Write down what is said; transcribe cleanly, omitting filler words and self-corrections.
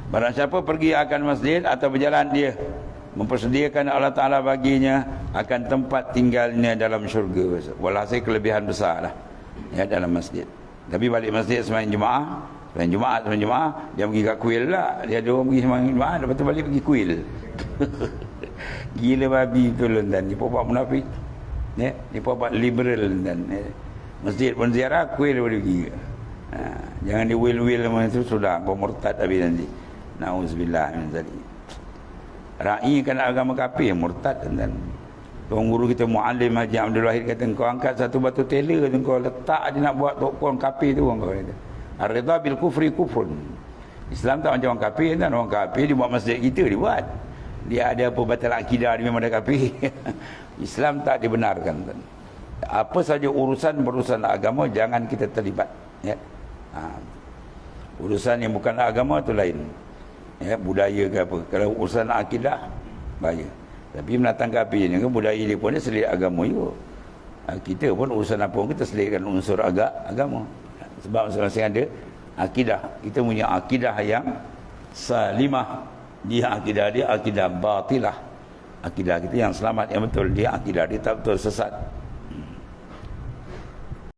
Barang siapa pergi akan masjid atau berjalan dia mempersediakan Allah Ta'ala baginya akan tempat tinggalnya dalam syurga. Walhasil kelebihan besar lah ya, dalam masjid. Tapi balik masjid sembahyang Jumaat, dia pergi kat kuil lah. Dia ada orang pergi sembahyang Jumaat, lepas tu balik pergi kuil. Gila babi betul dan dia buat munafik ya, dia buat liberal dan masjid pun ziarah, kuil boleh pergi. Jangan di will itu sudah murtad habis nanti. Nauzubillah min zalik. Ra'i kan agama kafir murtad dan tuan guru kita Muallim Haji Abdul Wahid kata kau angkat satu batu tela tu kau letak je nak buat tokon kafir tu kau kata. Ar-ridha bil kufri kufrun. Islam tak macam orang kafir kan, orang kafir dia buat masjid kita dia buat. Dia ada apa batal akidah dia memang ada kafir. Islam tak dibenarkan kan. Apa saja urusan agama jangan kita terlibat ya. Urusan yang bukan agama tu lain. Ya, budaya ke apa. Kalau urusan akidah bahaya. Tapi menatang kafir ni kan budaya dia pun dia selit agama juga. Kita pun urusan apa pun kita selitkan unsur agama. Sebab masing-masing ada akidah. Kita punya akidah yang salimah. Dia akidah dia akidah batilah. Akidah kita yang selamat yang betul. Dia akidah dia tak betul sesat.